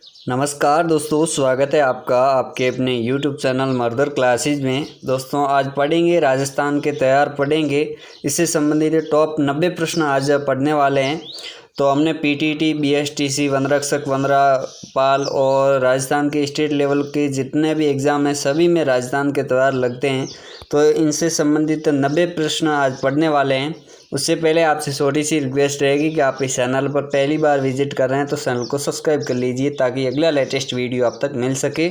नमस्कार दोस्तों, स्वागत है आपका आपके अपने YouTube चैनल मर्दर क्लासेज में। दोस्तों आज पढ़ेंगे राजस्थान के तैयार पढ़ेंगे, इससे संबंधित टॉप 90 प्रश्न आज पढ़ने वाले हैं। तो हमने पीटीटी, बीएसटीसी, वनरक्षक, वनरापाल और राजस्थान के स्टेट लेवल के जितने भी एग्ज़ाम हैं सभी में राजस्थान के तैयार लगते हैं। तो इनसे संबंधित 90 प्रश्न आज पढ़ने वाले हैं। उससे पहले आपसे छोटी सी रिक्वेस्ट रहेगी कि आप इस चैनल पर पहली बार विजिट कर रहे हैं तो चैनल को सब्सक्राइब कर लीजिए ताकि अगला लेटेस्ट वीडियो आप तक मिल सके।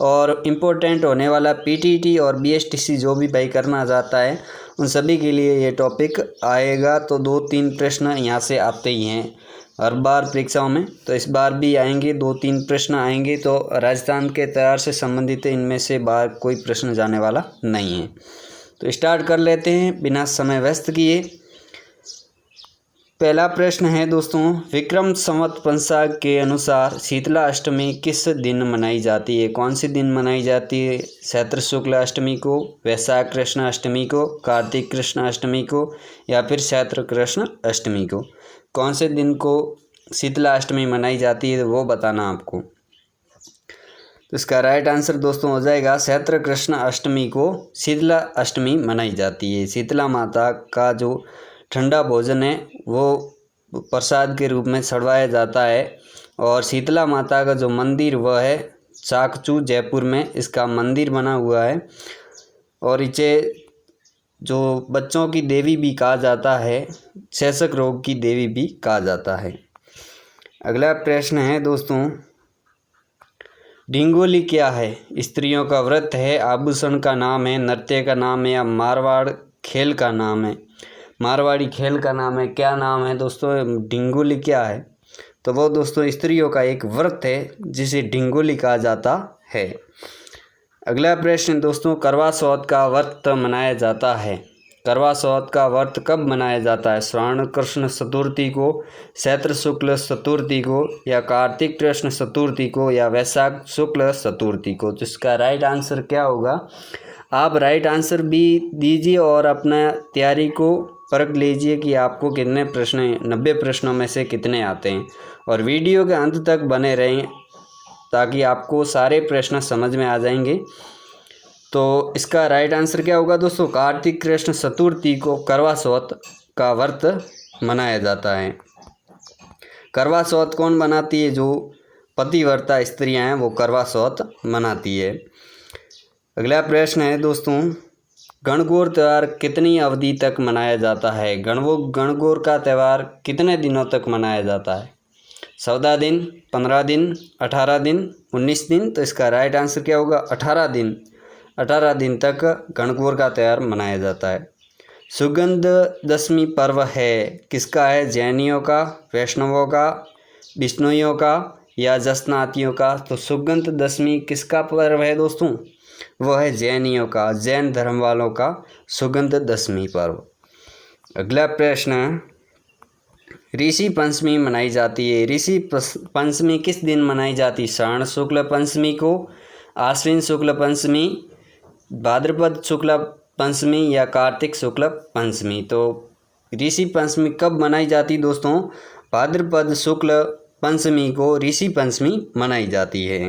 और इम्पोर्टेंट होने वाला पीटीटी और बीएसटीसी जो भी भाई करना चाहता है उन सभी के लिए ये टॉपिक आएगा। तो 2-3 प्रश्न यहाँ से आते ही हैं हर बार परीक्षाओं में, तो इस बार भी आएंगे 2-3 प्रश्न आएंगे। तो राजस्थान के तैयार से संबंधित इनमें से बाहर कोई प्रश्न जाने वाला नहीं है। तो स्टार्ट कर लेते हैं बिना समय व्यस्त किए। पहला प्रश्न है दोस्तों, विक्रम संवत पंचांग के अनुसार शीतला अष्टमी किस दिन मनाई जाती है? कौन से दिन मनाई जाती है? चैत्र शुक्ल अष्टमी को, वैशाख कृष्ण अष्टमी को, कार्तिक कृष्ण अष्टमी को या फिर चैत्र कृष्ण अष्टमी को? कौन से दिन को शीतला अष्टमी मनाई जाती है वो बताना आपको। तो इसका राइट आंसर दोस्तों हो जाएगा चैत्र कृष्ण अष्टमी को शीतला अष्टमी मनाई जाती है। शीतला माता का जो ठंडा भोजन है वो प्रसाद के रूप में चढ़वाया जाता है। और शीतला माता का जो मंदिर वह है चाकचू, जयपुर में इसका मंदिर बना हुआ है। और इसे जो बच्चों की देवी भी कहा जाता है, चेचक रोग की देवी भी कहा जाता है। अगला प्रश्न है दोस्तों, ढिंगोली क्या है? स्त्रियों का व्रत है, आभूषण का नाम है, नृत्य का नाम है या मारवाड़ खेल का नाम है? मारवाड़ी खेल का नाम है। क्या नाम है दोस्तों? ढिंगोली क्या है? तो वो दोस्तों स्त्रियों का एक व्रत है जिसे ढिंगोली कहा जाता है। अगला प्रश्न दोस्तों, करवा चौथ का व्रत मनाया जाता है। करवा चौथ का व्रत कब मनाया जाता है? श्रावण कृष्ण चतुर्थी को, चैत्र शुक्ल चतुर्थी को या कार्तिक कृष्ण चतुर्थी को या वैशाख शुक्ल चतुर्थी को? तो इसका राइट आंसर क्या होगा? आप राइट आंसर भी दीजिए और अपना तैयारी को परख लीजिए कि आपको कितने प्रश्न 90 प्रश्नों में से कितने आते हैं। और वीडियो के अंत तक बने रहें ताकि आपको सारे प्रश्न समझ में आ जाएंगे। तो इसका राइट आंसर क्या होगा दोस्तों? कार्तिक कृष्ण चतुर्थी को करवा चौथ का व्रत मनाया जाता है। करवा चौथ कौन मनाती है? जो पतिव्रता स्त्रियां हैं वो करवा चौथ मनाती है। अगला प्रश्न है दोस्तों, गणगौर त्यौहार कितनी अवधि तक मनाया जाता है? गणगौर का त्यौहार कितने दिनों तक मनाया जाता है? 14 दिन, 15 दिन, 18 दिन, 19 दिन? तो इसका राइट आंसर क्या होगा? 18 दिन। 18 दिन तक गणगौर का त्यौहार मनाया जाता है। सुगंध दशमी पर्व है किसका है? जैनियों का, वैष्णवों का, बिश्नोइयों का या जसनातियों का? तो सुगंध दशमी किसका पर्व है दोस्तों? वह है जैनियों का, जैन धर्म वालों का सुगंध दशमी पर्व। अगला प्रश्न, ऋषि पंचमी मनाई जाती है। ऋषि पंचमी किस दिन मनाई जाती है? श्रावण शुक्ल पंचमी को, आश्विन शुक्ल पंचमी, भाद्रपद शुक्ल पंचमी या कार्तिक शुक्ल पंचमी? तो ऋषि पंचमी कब मनाई जाती दोस्तों? भाद्रपद शुक्ल पंचमी को ऋषि पंचमी मनाई जाती है।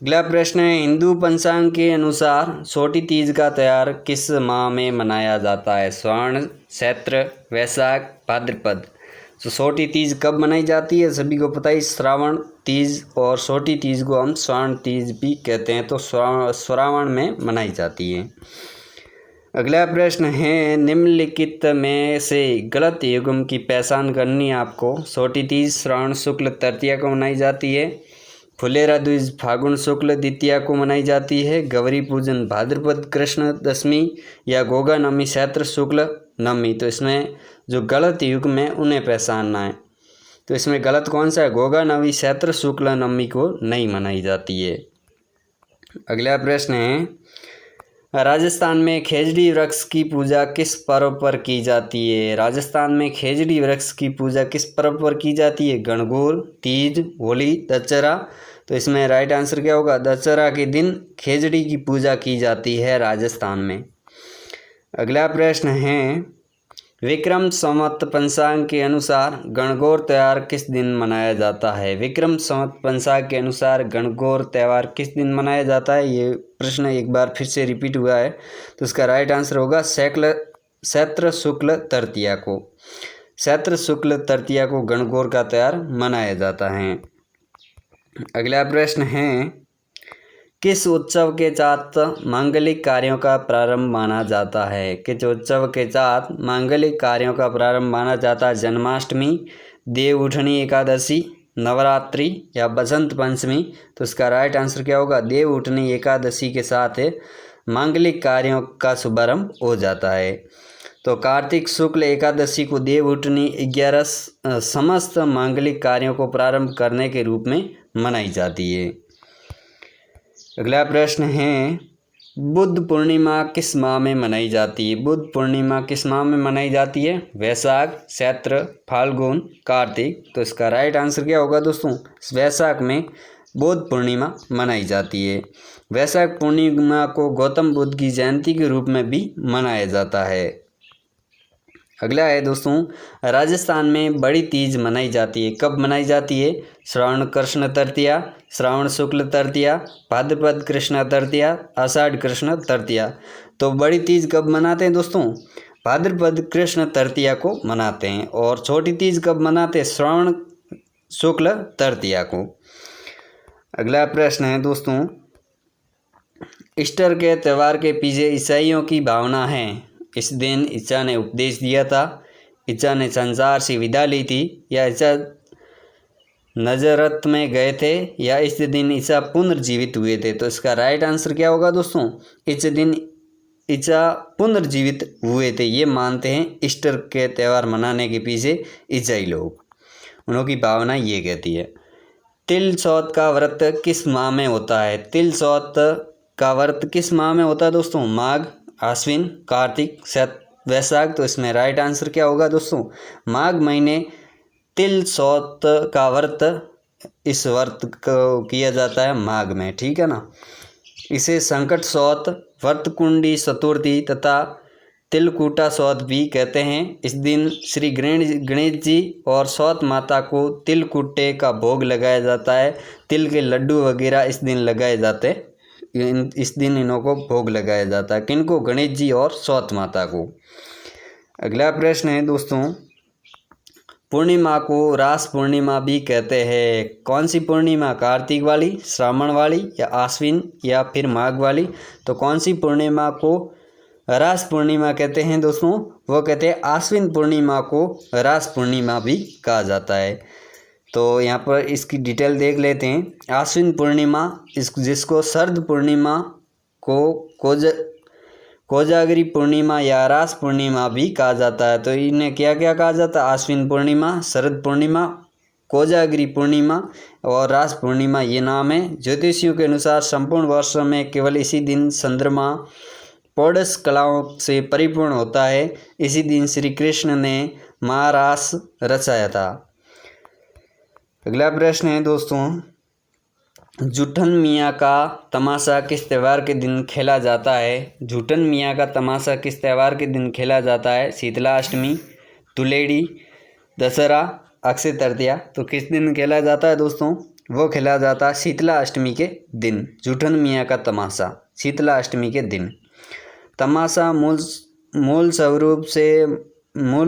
अगला प्रश्न है, हिंदू पंचांग के अनुसार छोटी तीज का त्यौहार किस माह में मनाया जाता है? श्रावण, चैत्र, वैशाख, भाद्रपद? तो छोटी तीज कब मनाई जाती है? सभी को पता है, श्रावण तीज, और छोटी तीज को हम श्रावण तीज भी कहते हैं। तो श्रावण में मनाई जाती है। अगला प्रश्न है, निम्नलिखित में से गलत युग्म की पहचान करनी है आपको। छोटी तीज श्रावण शुक्ल तृतीया को मनाई जाती है, फुलेरा द्विज फागुन शुक्ल द्वितीया को मनाई जाती है, गौरी पूजन भाद्रपद कृष्ण दशमी या गोगा नवमी चैत्र शुक्ल नवमी? तो इसमें जो गलत युग में उन्हें पहचानना है। तो इसमें गलत कौन सा है? गोगा नवमी चैत्र शुक्ल नवमी को नहीं मनाई जाती है। अगला प्रश्न है, राजस्थान में खेजड़ी वृक्ष की पूजा किस पर्व पर की जाती है? राजस्थान में खेजड़ी वृक्ष की पूजा किस पर्व पर की जाती है? गणगौर, तीज, होली, दशहरा? तो इसमें राइट आंसर क्या होगा? दशहरा के दिन खेजड़ी की पूजा की जाती है राजस्थान में। अगला प्रश्न है, विक्रम संवत पंचांग के अनुसार गणगौर त्यौहार किस दिन मनाया जाता है? विक्रम संवत पंचांग के अनुसार गणगौर त्यौहार किस दिन मनाया जाता है? ये प्रश्न एक बार फिर से रिपीट हुआ है, तो इसका राइट आंसर होगा चैत्र शुक्ल तृतीया को। चैत्र शुक्ल तृतीया को गणगौर का त्यौहार मनाया जाता है। अगला प्रश्न है, किस उत्सव के साथ मांगलिक कार्यों का प्रारंभ माना जाता है? किस उत्सव के साथ मांगलिक कार्यों का प्रारंभ माना जाता है? जन्माष्टमी, देवउठनी एकादशी, नवरात्रि या बसंत पंचमी? तो इसका राइट आंसर क्या होगा? देवउठनी एकादशी के साथ मांगलिक कार्यों का शुभारंभ हो जाता है। तो कार्तिक शुक्ल एकादशी को देवउठनी 11 समस्त मांगलिक कार्यों को प्रारंभ करने के रूप में मनाई जाती है। अगला प्रश्न है, बुद्ध पूर्णिमा किस माह में मनाई जाती है? बुद्ध पूर्णिमा किस माह में मनाई जाती है? वैशाख, चैत्र, फाल्गुन, कार्तिक? तो इसका राइट आंसर क्या होगा दोस्तों? वैशाख में बुद्ध पूर्णिमा मनाई जाती है। वैशाख पूर्णिमा को गौतम बुद्ध की जयंती के रूप में भी मनाया जाता है। अगला है दोस्तों, राजस्थान में बड़ी तीज मनाई जाती है। कब मनाई जाती है? श्रावण कृष्ण तृतीया, श्रावण शुक्ल तृतीया, भाद्रपद कृष्ण तृतीया, आषाढ़ कृष्ण तृतीया। तो बड़ी तीज कब मनाते हैं दोस्तों? भाद्रपद कृष्ण तृतीया को मनाते हैं। और छोटी तीज कब मनाते हैं? श्रावण शुक्ल तृतीया को। अगला प्रश्न है दोस्तों, ईस्टर के त्यौहार के पीछे ईसाइयों की भावना है। इस दिन ईसा ने उपदेश दिया था, ईसा ने संसार से विदा ली थी, या ईसा नजरत में गए थे, या इस दिन ईसा पुनर्जीवित हुए थे? तो इसका राइट आंसर क्या होगा दोस्तों? इस दिन ईसा पुनर्जीवित हुए थे, ये मानते हैं ईस्टर के त्यौहार मनाने के पीछे ईसाई लोग। उनकी भावना ये कहती है। तिल चौथ का व्रत किस माह में होता है? तिल चौथ का व्रत किस माह में होता है दोस्तों? माघ, आश्विन, कार्तिक, वैशाख? तो इसमें राइट आंसर क्या होगा दोस्तों? माघ महीने तिल चौथ का व्रत, इस व्रत को किया जाता है माघ में, ठीक है ना। इसे संकट चौथ, व्रतकुंडी चतुर्थी तथा तिलकूटा चौथ भी कहते हैं। इस दिन श्री गणेश जी और चौथ माता को तिलकुटे का भोग लगाया जाता है। तिल के लड्डू वगैरह इस दिन लगाए जाते हैं। इस दिन इन्हों को भोग लगाया जाता है। किनको? गणेश जी और चौथ माता को। अगला प्रश्न है दोस्तों, पूर्णिमा को रास पूर्णिमा भी कहते हैं। कौन सी पूर्णिमा? कार्तिक वाली, श्रावण वाली, या आश्विन, या फिर माघ वाली? तो कौन सी पूर्णिमा को रास पूर्णिमा कहते हैं दोस्तों? वो कहते हैं आश्विन पूर्णिमा को रास पूर्णिमा भी कहा जाता है। तो यहाँ पर इसकी डिटेल देख लेते हैं। आश्विन पूर्णिमा जिसको शरद पूर्णिमा को कोजागरी पूर्णिमा या रास पूर्णिमा भी कहा जाता है। तो इन्हें क्या क्या कहा जाता है? आश्विन पूर्णिमा, शरद पूर्णिमा, कोजागरी पूर्णिमा और रास पूर्णिमा, ये नाम है। ज्योतिषियों के अनुसार संपूर्ण वर्ष में केवल इसी दिन चंद्रमा षोडश कलाओं से परिपूर्ण होता है। इसी दिन श्री कृष्ण ने महारास रचाया था। अगला प्रश्न है दोस्तों, जूठन मियाँ का तमाशा किस त्यौहार के दिन खेला जाता है? जूठन मियाँ का तमाशा किस त्यौहार के दिन खेला जाता है? शीतला अष्टमी, धुलेड़ी, दशहरा, अक्षय तृतीया? तो किस दिन खेला जाता है दोस्तों? वो खेला जाता है शीतला अष्टमी के दिन। जूठन मियाँ का तमाशा शीतला अष्टमी के दिन। तमाशा मूल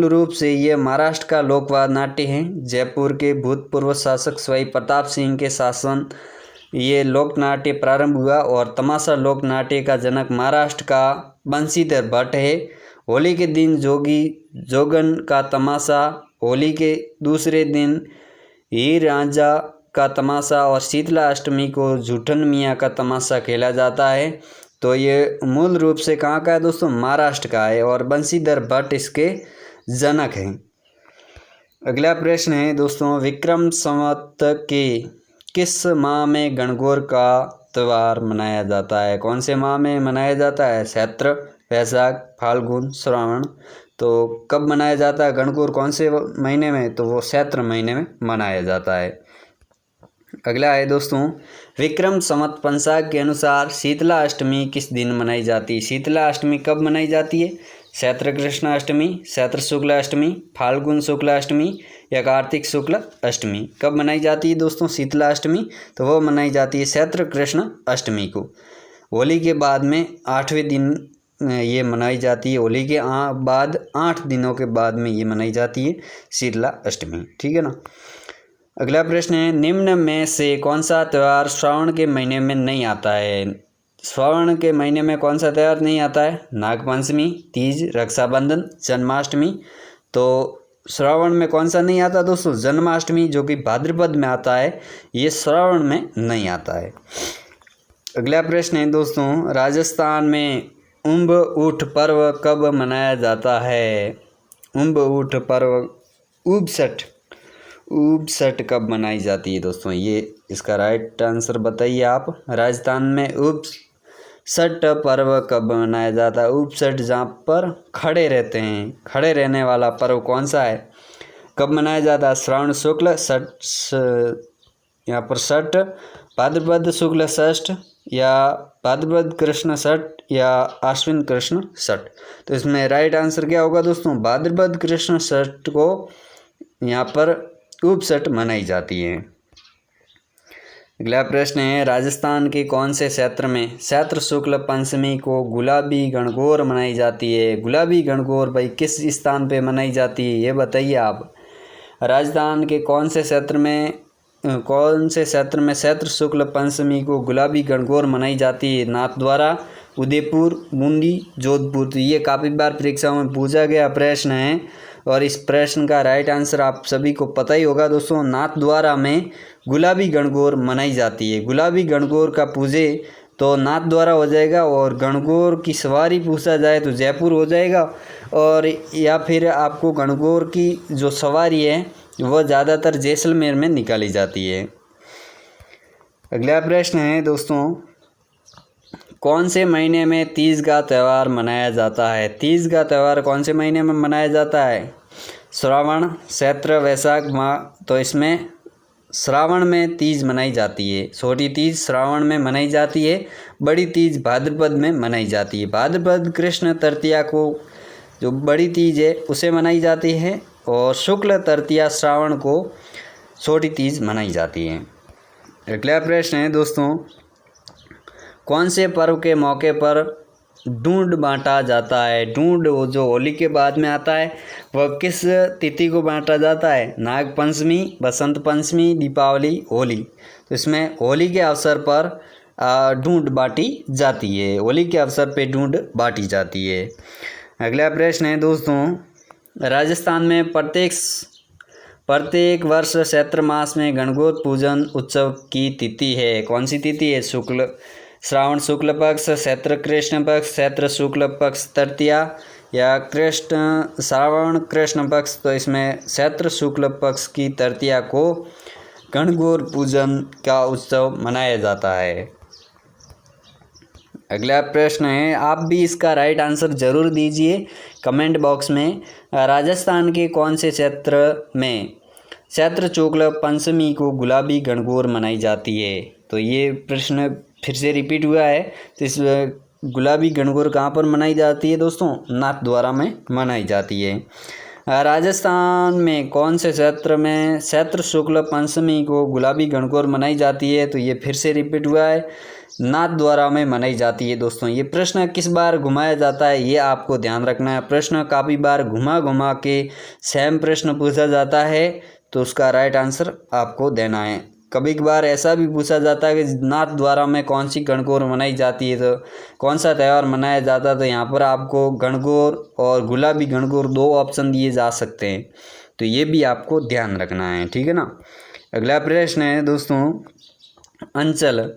रूप से ये महाराष्ट्र का लोकवाद नाट्य है। जयपुर के भूतपूर्व शासक सवाई प्रताप सिंह के शासन ये लोक नाट्य प्रारंभ हुआ और तमाशा लोक नाट्य का जनक महाराष्ट्र का बंशीधर भट्ट है। होली के दिन जोगन का तमाशा, होली के दूसरे दिन हीर रांझा का तमाशा और शीतला अष्टमी को जूठन मियाँ का तमाशा खेला जाता है। तो ये मूल रूप से कहाँ का है दोस्तों? महाराष्ट्र का है और बंशीधर भट्ट इसके जनक हैं। अगला प्रश्न है दोस्तों, विक्रम संवत के किस माह में गणगौर का त्यौहार मनाया जाता है? कौन से माह में मनाया जाता है? चैत्र, वैशाख, फाल्गुन, श्रावण? तो कब मनाया जाता है गणगौर? कौन से महीने में? तो वो चैत्र महीने में मनाया जाता है। अगला है दोस्तों, विक्रम संवत पंचांग के अनुसार शीतला अष्टमी किस दिन मनाई जाती है? शीतला अष्टमी कब मनाई जाती है? चैत्र कृष्ण अष्टमी, चैत्र शुक्ल अष्टमी, फाल्गुन शुक्ल अष्टमी या कार्तिक शुक्ल अष्टमी। कब मनाई जाती है दोस्तों शीतला अष्टमी? तो वो मनाई जाती है चैत्र कृष्ण अष्टमी को। होली के बाद में 8वें दिन ये मनाई जाती है। होली के बाद 8 दिनों के बाद में ये मनाई जाती है शीतला अष्टमी। ठीक है ना। अगला प्रश्न है, निम्न में से कौन सा त्यौहार श्रावण के महीने में नहीं आता है? श्रावण के महीने में कौन सा त्यौहार नहीं आता है? नागपंचमी, तीज, रक्षाबंधन, जन्माष्टमी। तो श्रावण में कौन सा नहीं आता दोस्तों? जन्माष्टमी, जो कि भाद्रपद में आता है, ये श्रावण में नहीं आता है। अगला प्रश्न है दोस्तों, राजस्थान में उम्ब ऊठ पर्व कब मनाया जाता है? उम्ब ऊठ पर्व उबसठ कब मनाई जाती है दोस्तों? ये इसका राइट आंसर बताइए आप। राजस्थान में उबसठ पर्व कब मनाया जाता है? उबसठ जहाँ पर खड़े रहते हैं, खड़े रहने वाला पर्व कौन सा है? कब मनाया जाता है? श्रावण शुक्ल यहाँ पर षठ, भाद्रपद शुक्ल षष्ठ या भाद्रपद कृष्ण षठ या आश्विन कृष्ण षठ। तो इसमें राइट आंसर क्या होगा दोस्तों? भाद्रपद कृष्ण षठ को यहाँ पर उबसठ मनाई जाती है। अगला प्रश्न है, राजस्थान के कौन से क्षेत्र में चैत्र शुक्ल पंचमी को गुलाबी गणगौर मनाई जाती है? गुलाबी गणगौर भाई किस स्थान पे मनाई जाती है, ये बताइए आप। राजस्थान के कौन से क्षेत्र में चैत्र शुक्ल पंचमी को गुलाबी गणगौर मनाई जाती है? नाथद्वारा, उदयपुर, बूंदी, जोधपुर। तो ये काफ़ी बार परीक्षाओं में पूछा गया प्रश्न है और इस प्रश्न का राइट आंसर आप सभी को पता ही होगा दोस्तों। नाथद्वारा में गुलाबी गणगौर मनाई जाती है। गुलाबी गणगौर का पूजे तो नाथद्वारा हो जाएगा और गणगौर की सवारी पूछा जाए तो जयपुर हो जाएगा, और या फिर आपको गणगौर की जो सवारी है वह ज़्यादातर जैसलमेर में निकाली जाती है। अगला प्रश्न है दोस्तों, कौन से महीने में तीज का त्यौहार मनाया जाता है? तीज का त्यौहार कौन से महीने में मनाया जाता है? श्रावण, चैत्र, वैशाख माह। तो इसमें श्रावण में तीज मनाई जाती है। छोटी तीज श्रावण में मनाई जाती है, बड़ी तीज भाद्रपद में मनाई जाती है। भाद्रपद कृष्ण तृतीया को जो बड़ी तीज है उसे मनाई जाती है, और शुक्ल तृतीया श्रावण को छोटी तीज मनाई जाती है। अगला प्रश्न है दोस्तों, कौन से पर्व के मौके पर ढूंढ बांटा जाता है? ढूंढ वो जो होली के बाद में आता है, वह किस तिथि को बांटा जाता है? नाग पंचमी, बसंत पंचमी, दीपावली, होली। तो इसमें होली के अवसर पर ढूंढ बांटी जाती है। होली के अवसर पे ढूंढ बांटी जाती है। अगला प्रश्न है दोस्तों, राजस्थान में प्रत्येक वर्ष चैत्र मास में गणगौर पूजन उत्सव की तिथि है। कौन सी तिथि है? श्रावण शुक्ल पक्ष, चैत्र कृष्ण पक्ष, चैत्र शुक्ल पक्ष तृतीया या श्रावण कृष्ण पक्ष। तो इसमें चैत्र शुक्ल पक्ष की तृतीया को गणगौर पूजन का उत्सव मनाया जाता है। अगला प्रश्न है, आप भी इसका राइट आंसर जरूर दीजिए कमेंट बॉक्स में। राजस्थान के कौन से क्षेत्र में चैत्र शुक्ल पंचमी को गुलाबी गणगौर मनाई जाती है? तो ये प्रश्न फिर से रिपीट हुआ है। तो इस गुलाबी गणगौर कहाँ पर मनाई जाती है दोस्तों? नाथद्वारा में मनाई जाती है। राजस्थान में कौन से क्षेत्र में चैत्र शुक्ल पंचमी को गुलाबी गणगौर मनाई जाती है? तो ये फिर से रिपीट हुआ है, नाथद्वारा में मनाई जाती है। दोस्तों ये प्रश्न किस बार घुमाया जाता है ये आपको ध्यान रखना है। प्रश्न काफ़ी बार घुमा के सेम प्रश्न पूछा जाता है, तो उसका राइट आंसर आपको देना है। कभी कभार ऐसा भी पूछा जाता है कि नाथद्वारा में कौन सी गणगौर मनाई जाती है, तो कौन सा त्यौहार मनाया जाता है? तो यहाँ पर आपको गणगौर और गुलाबी गणगौर 2 ऑप्शन दिए जा सकते हैं, तो ये भी आपको ध्यान रखना है। ठीक है ना। अगला प्रश्न है दोस्तों, अंचल,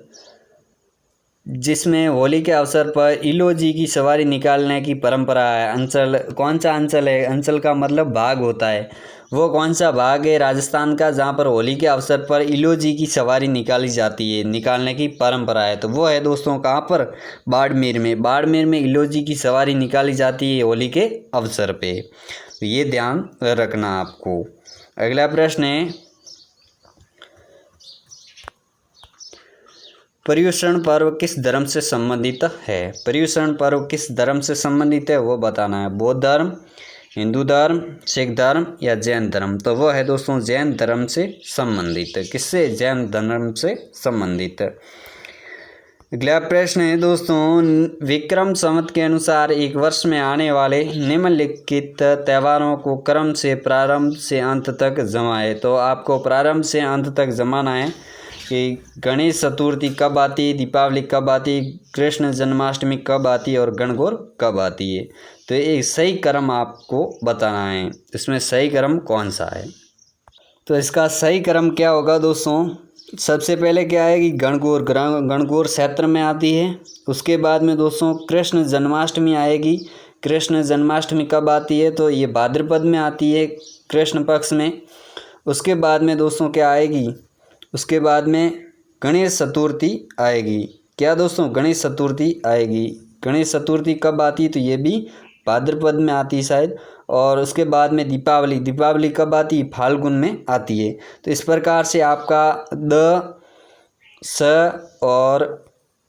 जिसमें होली के अवसर पर इलोजी की सवारी निकालने की परंपरा है। अंचल कौन सा अंचल है? अंचल का मतलब भाग होता है। वो कौन सा भाग है राजस्थान का जहाँ पर होली के अवसर पर इलोजी की सवारी निकाली जाती है, निकालने की परंपरा है? तो वो है दोस्तों कहाँ पर? बाड़मेर में। बाड़मेर में इलोजी की सवारी निकाली जाती है होली के अवसर पे, तो ये ध्यान रखना आपको। अगला प्रश्न है, पर्युषण पर्व किस धर्म से संबंधित है? पर्युषण पर्व किस धर्म से संबंधित है वो बताना है। बौद्ध धर्म, हिंदू धर्म, सिख धर्म या जैन धर्म? तो वो है दोस्तों जैन धर्म से संबंधित। किससे? जैन धर्म से संबंधित। अगला प्रश्न है दोस्तों, विक्रम संवत के अनुसार एक वर्ष में आने वाले निम्नलिखित त्योहारों को क्रम से प्रारंभ से अंत तक जमाए। तो आपको प्रारंभ से अंत तक जमाना है कि गणेश चतुर्थी कब आती है, दीपावली कब आती है, कृष्ण जन्माष्टमी कब आती है और गणगौर कब आती है। तो ये सही क्रम आपको बताना है, इसमें सही क्रम कौन सा है। तो इसका सही क्रम क्या होगा दोस्तों? सबसे पहले क्या है कि गणगौर क्षेत्र में आती है। उसके बाद में दोस्तों कृष्ण जन्माष्टमी आएगी। कृष्ण जन्माष्टमी कब आती है? तो ये भाद्रपद में आती है, कृष्ण पक्ष में। उसके बाद में दोस्तों क्या आएगी? उसके बाद में गणेश चतुर्थी आएगी। क्या दोस्तों? गणेश चतुर्थी आएगी। गणेश चतुर्थी कब आती है? तो ये भी भाद्रपद में आती है शायद। और उसके बाद में दीपावली कब आती है? फाल्गुन में आती है। तो इस प्रकार से आपका द, स और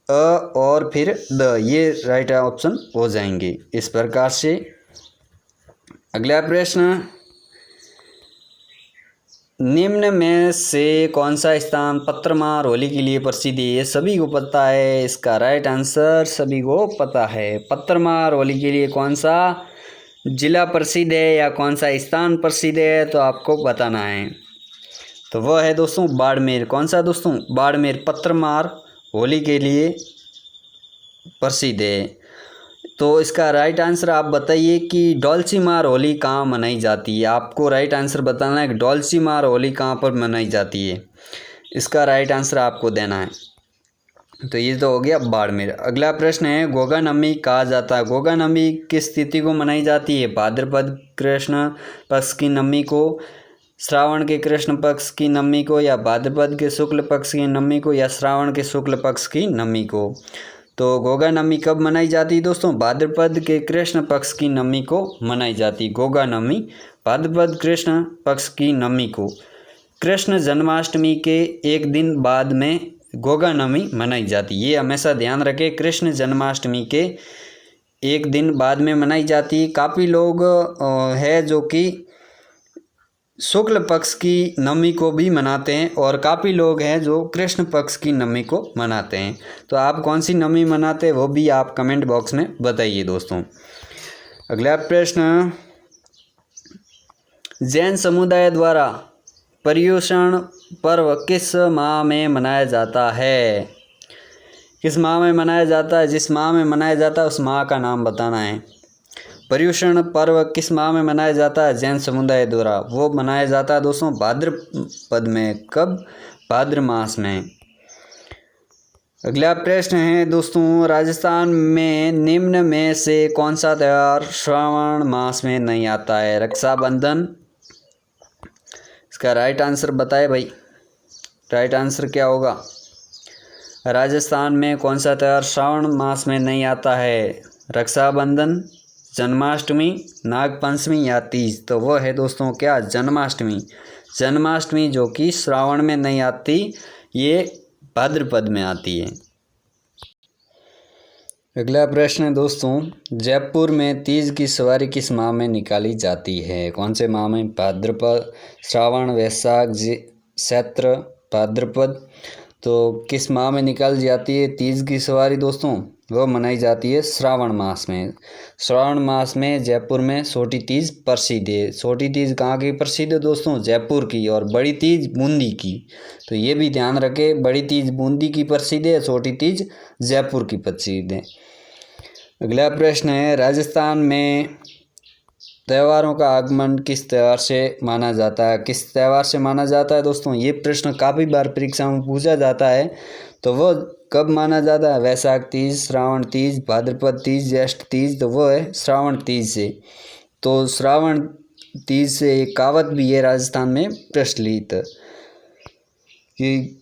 अ और फिर द, ये राइट ऑप्शन हो जाएंगे इस प्रकार से। अगला प्रश्न, निम्न में से कौन सा स्थान पत्रमार होली के लिए प्रसिद्ध है? ये सभी को पता है, इसका राइट आंसर सभी को पता है। पत्रमार होली के लिए कौन सा जिला प्रसिद्ध है या कौन सा स्थान प्रसिद्ध है? तो आपको बताना है। तो वह है दोस्तों बाड़मेर। कौन सा दोस्तों? बाड़मेर पत्रमार होली के लिए प्रसिद्ध है। तो इसका राइट आंसर आप बताइए कि डोलसीमार होली कहाँ मनाई जाती है। आपको राइट आंसर बताना है कि डोलसीमार होली कहाँ पर मनाई जाती है। इसका राइट आंसर आपको देना है। तो ये तो हो गया बाड़मेर। अगला प्रश्न है, गोगा नवमी कहा जाता है। गोगा नवमी किस तिथि को मनाई जाती है? भाद्रपद कृष्ण पक्ष की नवमी को, श्रावण के कृष्ण पक्ष की नवमी को, या भाद्रपद के शुक्ल पक्ष की नवमी को, या श्रावण के शुक्ल पक्ष की नवमी को? तो गोगा नवमी कब मनाई जाती है दोस्तों? भाद्रपद के कृष्ण पक्ष की नवमी को मनाई जाती है गोगा नवमी, भाद्रपद कृष्ण पक्ष की नवमी को। कृष्ण जन्माष्टमी के एक दिन बाद में गोगा नवमी मनाई जाती है। ये हमेशा ध्यान रखें, कृष्ण जन्माष्टमी के एक दिन बाद में मनाई जाती है। काफ़ी लोग है जो कि शुक्ल पक्ष की नवमी को भी मनाते हैं और काफ़ी लोग हैं जो कृष्ण पक्ष की नवमी को मनाते हैं। तो आप कौन सी नवमी मनाते हैं वो भी आप कमेंट बॉक्स में बताइए दोस्तों। अगला प्रश्न, जैन समुदाय द्वारा पर्युषण पर्व किस माह में मनाया जाता है? किस माह में मनाया जाता है? जिस माह में मनाया जाता है उस माह का नाम बताना है। पर्युषण पर्व किस माह में मनाया जाता है जैन समुदाय द्वारा? वो मनाया जाता है दोस्तों भाद्रपद में। कब? भाद्र मास में। अगला प्रश्न है दोस्तों, राजस्थान में निम्न में से कौन सा त्यौहार श्रावण मास में नहीं आता है? रक्षाबंधन। इसका राइट आंसर बताए भाई। राइट आंसर क्या होगा? राजस्थान में कौन सा त्यौहार श्रावण मास में नहीं आता है? रक्षाबंधन, जन्माष्टमी, नागपंचमी या तीज? तो वो है दोस्तों क्या? जन्माष्टमी। जन्माष्टमी जो कि श्रावण में नहीं आती, ये भाद्रपद में आती है। अगला प्रश्न है दोस्तों, जयपुर में तीज की सवारी किस माह में निकाली जाती है? कौन से माह में? भाद्रपद, श्रावण, वैशाख, चैत्र, भाद्रपद। तो किस माह में निकाली जाती है तीज की सवारी दोस्तों? वो मनाई जाती है श्रावण मास में। श्रावण मास में जयपुर में छोटी तीज प्रसिद्ध है। छोटी तीज कहाँ की प्रसिद्ध है दोस्तों? जयपुर की। और बड़ी तीज बूंदी की। तो ये भी ध्यान रखें, बड़ी तीज बूंदी की प्रसिद्ध है, छोटी तीज जयपुर की प्रसिद्ध है। अगला प्रश्न है, राजस्थान में त्योहारों का आगमन किस त्यौहार से माना जाता है? किस त्यौहार से माना जाता है दोस्तों? ये प्रश्न काफ़ी बार परीक्षा में पूछा जाता है। तो वो कब माना जाता है? वैशाख तीज, श्रावण तीज, भाद्रपद तीज, ज्येष्ठ तीज। तो वो है श्रावण तीज से। तो श्रावण तीज से एक कहावत भी है राजस्थान में प्रचलित, कि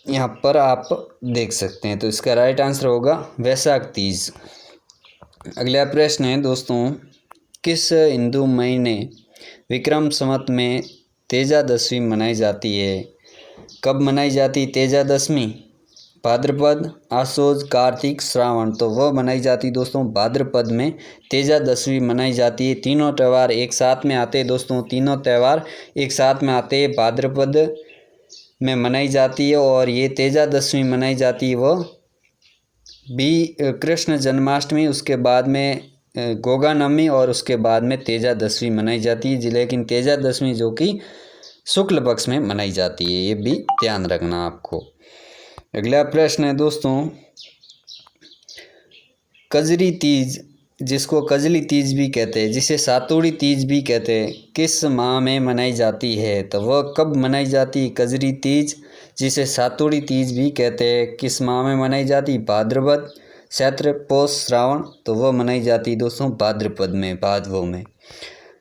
यहाँ पर आप देख सकते हैं। तो इसका राइट आंसर होगा वैशाख तीज। अगला प्रश्न है दोस्तों, किस हिंदू महीने विक्रम संवत में तेजा दशमी मनाई जाती है? कब मनाई जाती तेजा दशमी? भाद्रपद, आश्वयुज, कार्तिक, श्रावण। तो वह मनाई जाती है दोस्तों भाद्रपद में। तेजा दशमी मनाई जाती है। तीनों त्यौहार एक साथ में आते हैं दोस्तों, तीनों त्यौहार एक साथ में आते हैं, भाद्रपद में मनाई जाती है। और ये तेजा दशमी मनाई जाती है वह भी कृष्ण जन्माष्टमी, उसके बाद में गोगा नवमी और उसके बाद में तेजा दशमी मनाई जाती है। लेकिन तेजा दशमी जो कि शुक्ल पक्ष में मनाई जाती है, ये भी ध्यान रखना आपको। अगला प्रश्न है दोस्तों, कजरी तीज, जिसको कजली तीज भी कहते हैं, जिसे सातुड़ी तीज भी कहते हैं, किस माह में मनाई जाती है? तो वह कब मनाई जाती है कजरी तीज, जिसे सातुड़ी तीज भी कहते हैं, किस माह में मनाई जाती? भाद्रपद, चैत्र, पौष, श्रावण। तो वह मनाई जाती है दोस्तों भाद्रपद में, भादवों में।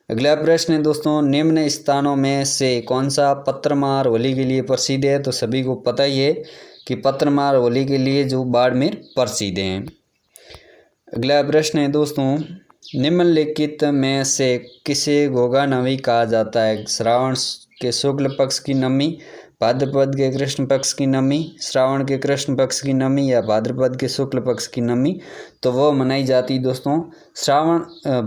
अगला प्रश्न है दोस्तों, निम्न स्थानों में से कौन सा पत्रमार होली के लिए प्रसिद्ध है? तो सभी को पता ही है कि पत्रमार होली के लिए जो बाड़मेर प्रसिद्ध हैं। अगला प्रश्न है दोस्तों, निम्नलिखित में से किसे गोगा नवमी कहा जाता है? श्रावण के शुक्ल पक्ष की नवमी, भाद्रपद के कृष्ण पक्ष की नवमी, श्रावण के कृष्ण पक्ष की नवमी या भाद्रपद के शुक्ल पक्ष की नवमी। तो वह मनाई जाती दोस्तों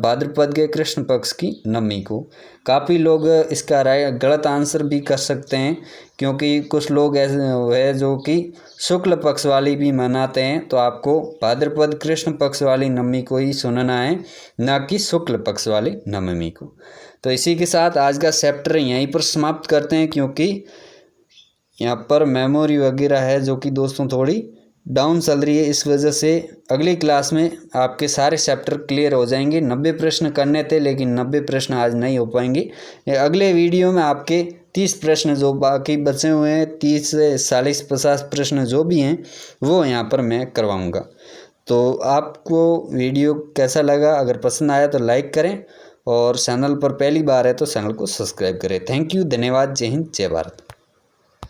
भाद्रपद के कृष्ण पक्ष की नवमी को। काफ़ी लोग इसका गलत आंसर भी कर सकते हैं, क्योंकि कुछ लोग ऐसे है जो कि शुक्ल पक्ष वाली भी मनाते हैं। तो आपको भाद्रपद कृष्ण पक्ष वाली नवमी को ही सुनना है, ना कि शुक्ल पक्ष वाली नवमी को। तो इसी के साथ आज का चैप्टर यहीं पर समाप्त करते हैं, क्योंकि यहाँ पर मेमोरी वगैरह है जो कि दोस्तों थोड़ी डाउन चल रही है। इस वजह से अगली क्लास में आपके सारे चैप्टर क्लियर हो जाएंगे। 90 प्रश्न करने थे, लेकिन 90 प्रश्न आज नहीं हो पाएंगे। अगले वीडियो में आपके 30 प्रश्न जो बाकी बचे हुए हैं, 30 से 40, 50 प्रश्न जो भी हैं, वो यहाँ पर मैं करवाऊँगा। तो आपको वीडियो कैसा लगा? अगर पसंद आया तो लाइक करें, और चैनल पर पहली बार है तो चैनल को सब्सक्राइब करें। थैंक यू, धन्यवाद, जय हिंद, जय भारत।